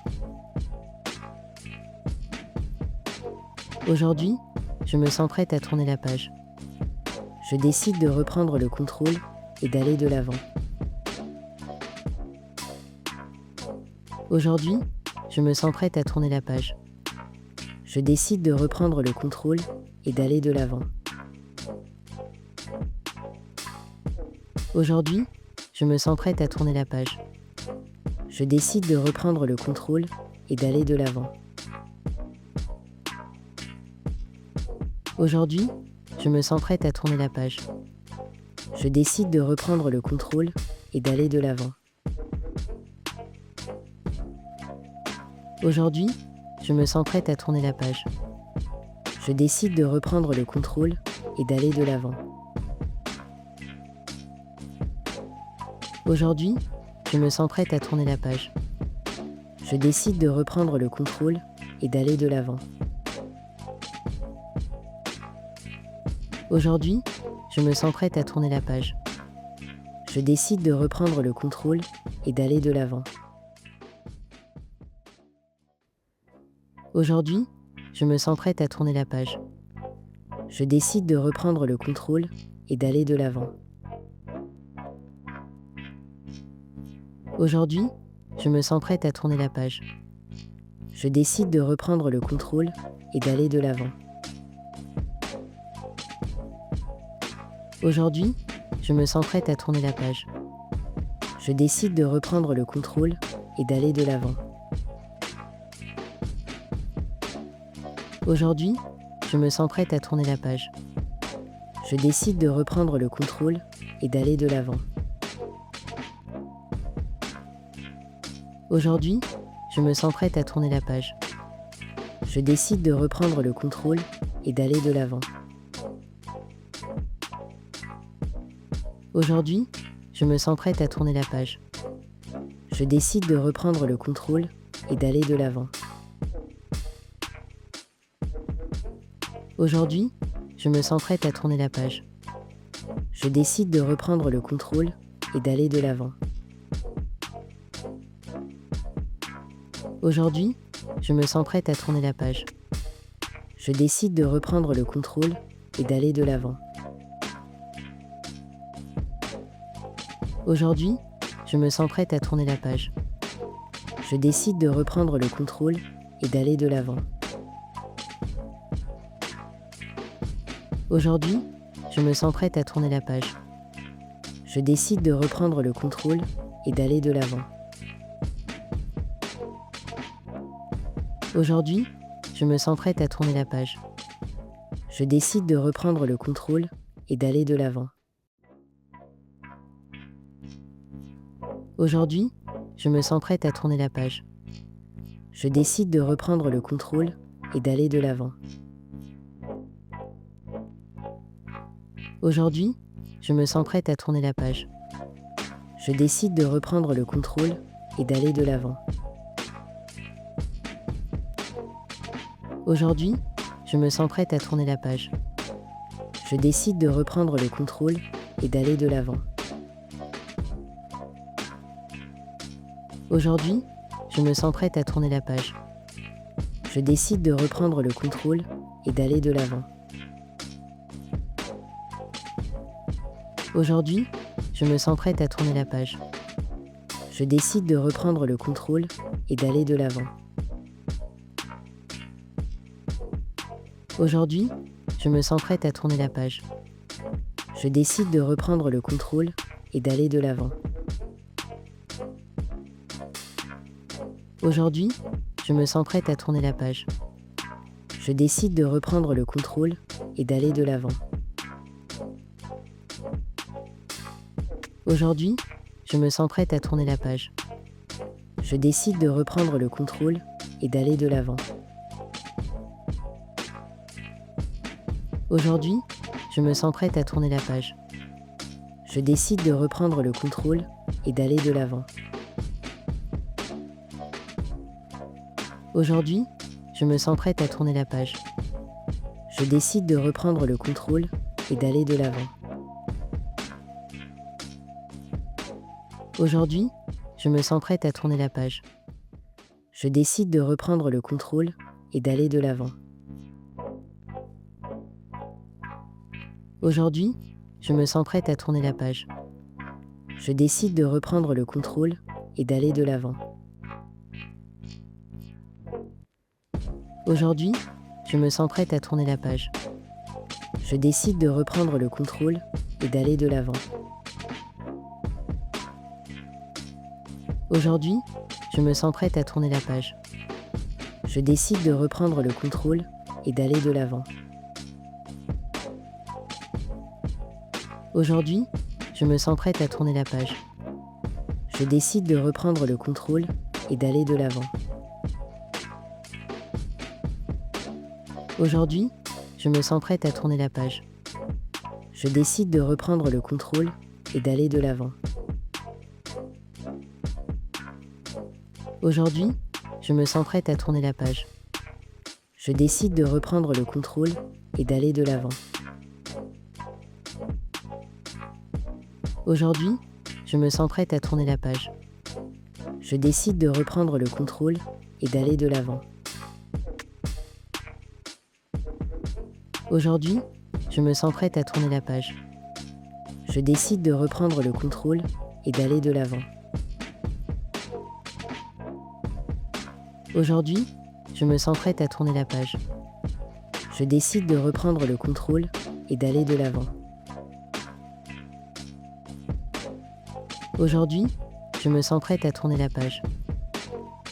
Aujourd'hui, je me sens prête à tourner la page. Je décide de reprendre le contrôle et d'aller de l'avant. Aujourd'hui, je me sens prête à tourner la page. Je décide de reprendre le contrôle et d'aller de l'avant. Aujourd'hui, je me sens prête à tourner la page. Je décide de reprendre le contrôle et d'aller de l'avant. Aujourd'hui, je me sens prête à tourner la page. Je décide de reprendre le contrôle et d'aller de l'avant. Aujourd'hui, je me sens prête à tourner la page. Je décide de reprendre le contrôle et d'aller de l'avant. Aujourd'hui, je me sens prête à tourner la page. Je décide de reprendre le contrôle et d'aller de l'avant. Aujourd'hui, je me sens prête à tourner la page. Je décide de reprendre le contrôle et d'aller de l'avant. Aujourd'hui, je me sens prête à tourner la page. Je décide de reprendre le contrôle et d'aller de l'avant. Aujourd'hui, je me sens prête à tourner la page. Je décide de reprendre le contrôle et d'aller de l'avant. Aujourd'hui, je me sens prête à tourner la page. Je décide de reprendre le contrôle et d'aller de l'avant. Aujourd'hui, je me sens prête à tourner la page. Je décide de reprendre le contrôle et d'aller de l'avant. Aujourd'hui, je me sens prête à tourner la page. Je décide de reprendre le contrôle et d'aller de l'avant. Aujourd'hui, je me sens prête à tourner la page. Je décide de reprendre le contrôle et d'aller de l'avant. Aujourd'hui, je me sens prête à tourner la page. Je décide de reprendre le contrôle et d'aller de l'avant. Aujourd'hui, je me sens prête à tourner la page. Je décide de reprendre le contrôle et d'aller de l'avant. Aujourd'hui, je me sens prête à tourner la page. Je décide de reprendre le contrôle et d'aller de l'avant. Aujourd'hui, je me sens prête à tourner la page. Je décide de reprendre le contrôle et d'aller de l'avant. Aujourd'hui, je me sens prête à tourner la page. Je décide de reprendre le contrôle et d'aller de l'avant. Aujourd'hui, je me sens prête à tourner la page. Je décide de reprendre le contrôle et d'aller de l'avant. Aujourd'hui, je me sens prête à tourner la page. Je décide de reprendre le contrôle et d'aller de l'avant. Aujourd'hui, je me sens prête à tourner la page. Je décide de reprendre le contrôle et d'aller de l'avant. Aujourd'hui, je me sens prête à tourner la page. Je décide de reprendre le contrôle et d'aller de l'avant. Aujourd'hui, je me sens prête à tourner la page. Je décide de reprendre le contrôle et d'aller de l'avant. Aujourd'hui, je me sens prête à tourner la page. Je décide de reprendre le contrôle et d'aller de l'avant. Aujourd'hui, je me sens prête à tourner la page. Je décide de reprendre le contrôle et d'aller de l'avant. Aujourd'hui, je me sens prête à tourner la page. Je décide de reprendre le contrôle et d'aller de l'avant. Aujourd'hui, je me sens prête à tourner la page. Je décide de reprendre le contrôle et d'aller de l'avant. Aujourd'hui, je me sens prête à tourner la page. Je décide de reprendre le contrôle et d'aller de l'avant. Aujourd'hui, je me sens prête à tourner la page. Je décide de reprendre le contrôle et d'aller de l'avant. Aujourd'hui, je me sens prête à tourner la page. Je décide de reprendre le contrôle et d'aller de l'avant. Aujourd'hui, je me sens prête à tourner la page. Je décide de reprendre le contrôle et d'aller de l'avant. Aujourd'hui, je me sens prête à tourner la page. Je décide de reprendre le contrôle et d'aller de l'avant. Aujourd'hui, je me sens prête à tourner la page. Je décide de reprendre le contrôle et d'aller de l'avant. Aujourd'hui, je me sens prête à tourner la page. Je décide de reprendre le contrôle et d'aller de l'avant. Aujourd'hui, je me sens prête à tourner la page. Je décide de reprendre le contrôle et d'aller de l'avant. Aujourd'hui, je me sens prête à tourner la page. Je décide de reprendre le contrôle et d'aller de l'avant. Aujourd'hui, je me sens prête à tourner la page. Je décide de reprendre le contrôle et d'aller de l'avant. Aujourd'hui, je me sens prête à tourner la page. Je décide de reprendre le contrôle et d'aller de l'avant. Aujourd'hui, je me sens prête à tourner la page.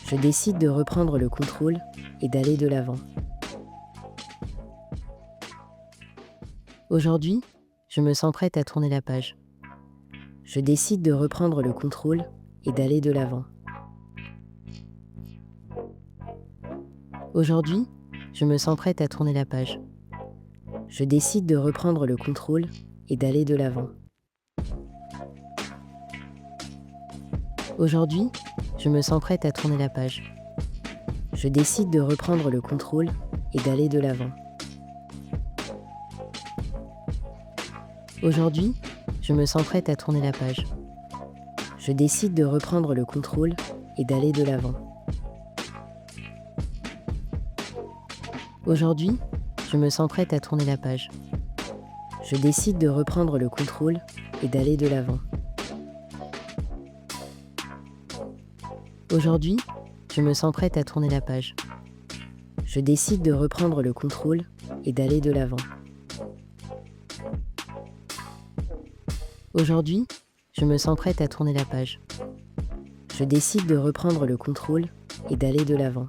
Je décide de reprendre le contrôle et d'aller de l'avant. Aujourd'hui, je me sens prête à tourner la page. Je décide de reprendre le contrôle et d'aller de l'avant. Aujourd'hui, je me sens prête à tourner la page. Je décide de reprendre le contrôle et d'aller de l'avant. Aujourd'hui, je me sens prête à tourner la page. Je décide de reprendre le contrôle et d'aller de l'avant. Aujourd'hui, je me sens prête à tourner la page. Je décide de reprendre le contrôle et d'aller de l'avant. Aujourd'hui, je me sens prête à tourner la page. Je décide de reprendre le contrôle et d'aller de l'avant. Aujourd'hui, je me sens prête à tourner la page. Je décide de reprendre le contrôle et d'aller de l'avant. Aujourd'hui, je me sens prête à tourner la page. Je décide de reprendre le contrôle et d'aller de l'avant.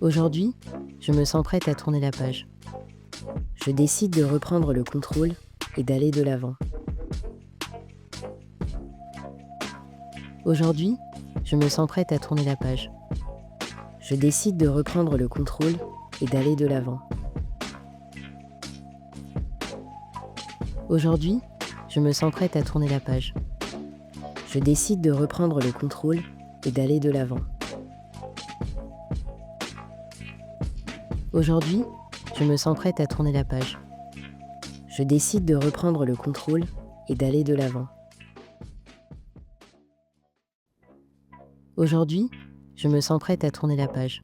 Aujourd'hui, je me sens prête à tourner la page. Je décide de reprendre le contrôle et d'aller de l'avant. Aujourd'hui, je me sens prête à tourner la page. Je décide de reprendre le contrôle et d'aller de l'avant. Aujourd'hui, je me sens prête à tourner la page. Je décide de reprendre le contrôle et d'aller de l'avant. Aujourd'hui, je me sens prête à tourner la page. Je décide de reprendre le contrôle et d'aller de l'avant. Aujourd'hui, je me sens prête à tourner la page.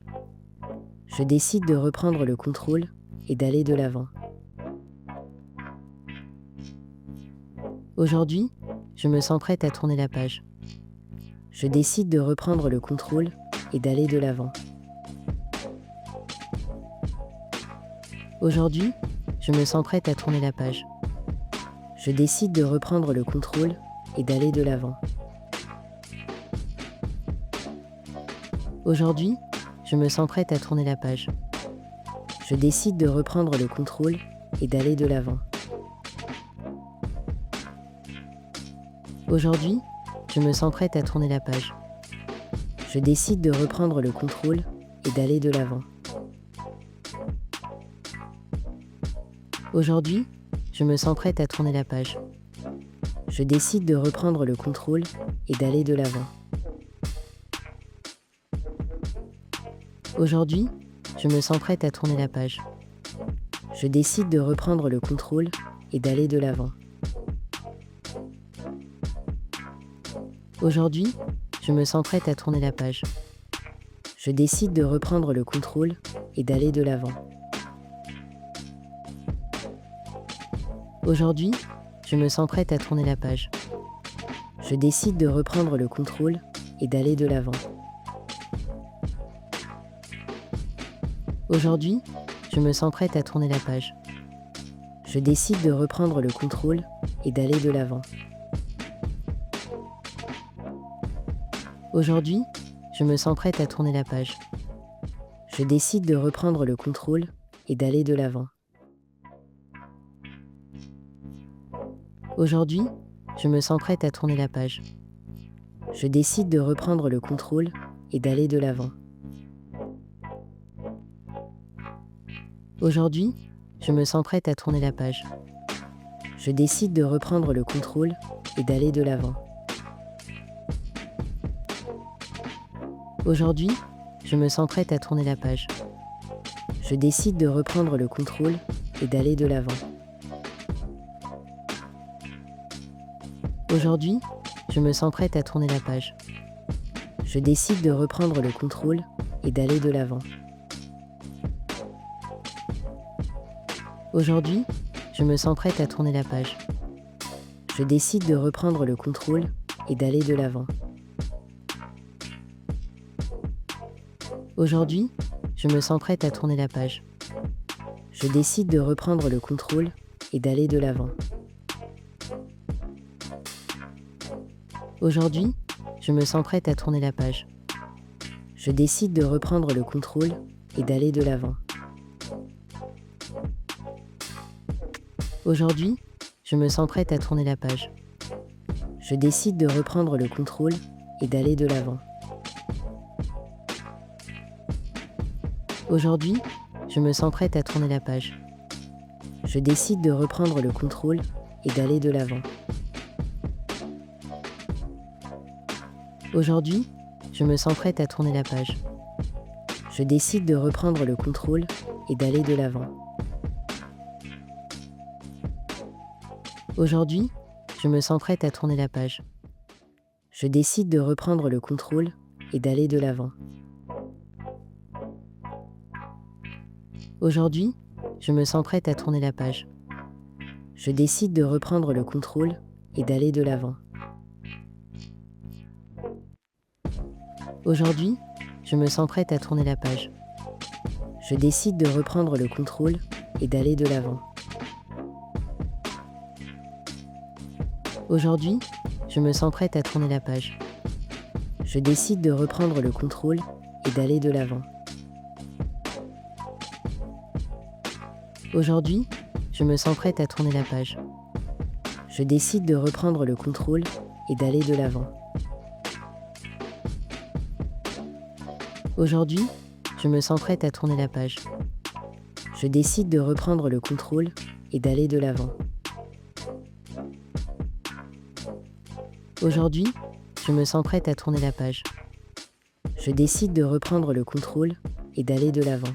Je décide de reprendre le contrôle et d'aller de l'avant. Aujourd'hui, je me sens prête à tourner la page. Je décide de reprendre le contrôle et d'aller de l'avant. Aujourd'hui, je me sens prête à tourner la page. Je décide de reprendre le contrôle et d'aller de l'avant. Aujourd'hui, je me sens prête à tourner la page. Je décide de reprendre le contrôle et d'aller de l'avant. Aujourd'hui, je me sens prête à tourner la page. Je décide de reprendre le contrôle et d'aller de l'avant. Aujourd'hui, je me sens prête à tourner la page. Je décide de reprendre le contrôle et d'aller de l'avant. Aujourd'hui, je me sens prête à tourner la page. Je décide de reprendre le contrôle et d'aller de l'avant. Aujourd'hui, je me sens prête à tourner la page. Je décide de reprendre le contrôle et d'aller de l'avant. Aujourd'hui, je me sens prête à tourner la page. Je décide de reprendre le contrôle et d'aller de l'avant. Aujourd'hui, je me sens prête à tourner la page. Je décide de reprendre le contrôle et d'aller de l'avant. Aujourd'hui, je me sens prête à tourner la page. Je décide de reprendre le contrôle et d'aller de l'avant. Aujourd'hui, je me sens prête à tourner la page. Je décide de reprendre le contrôle et d'aller de l'avant. Aujourd'hui, je me sens prête à tourner la page. Je décide de reprendre le contrôle et d'aller de l'avant. Aujourd'hui, je me sens prête à tourner la page. Je décide de reprendre le contrôle et d'aller de l'avant. Aujourd'hui, je me sens prête à tourner la page. Je décide de reprendre le contrôle et d'aller de l'avant. Aujourd'hui, je me sens prête à tourner la page. Je décide de reprendre le contrôle et d'aller de l'avant. Aujourd'hui, je me sens prête à tourner la page. Je décide de reprendre le contrôle et d'aller de l'avant. Aujourd'hui, je me sens prête à tourner la page. Je décide de reprendre le contrôle et d'aller de l'avant. Aujourd'hui, je me sens prête à tourner la page. Je décide de reprendre le contrôle et d'aller de l'avant. Aujourd'hui, je me sens prête à tourner la page. Je décide de reprendre le contrôle et d'aller de l'avant. Aujourd'hui, je me sens prête à tourner la page. Je décide de reprendre le contrôle et d'aller de l'avant. Aujourd'hui, je me sens prête à tourner la page. Je décide de reprendre le contrôle et d'aller de l'avant. Aujourd'hui, je me sens prête à tourner la page. Je décide de reprendre le contrôle et d'aller de l'avant. Aujourd'hui, je me sens prête à tourner la page. Je décide de reprendre le contrôle et d'aller de l'avant. Aujourd'hui, je me sens prête à tourner la page. Je décide de reprendre le contrôle et d'aller de l'avant. Aujourd'hui, je me sens prête à tourner la page. Je décide de reprendre le contrôle et d'aller de l'avant. Aujourd'hui, je me sens prête à tourner la page. Je décide de reprendre le contrôle et d'aller de l'avant. Aujourd'hui, je me sens prête à tourner la page. Je décide de reprendre le contrôle et d'aller de l'avant.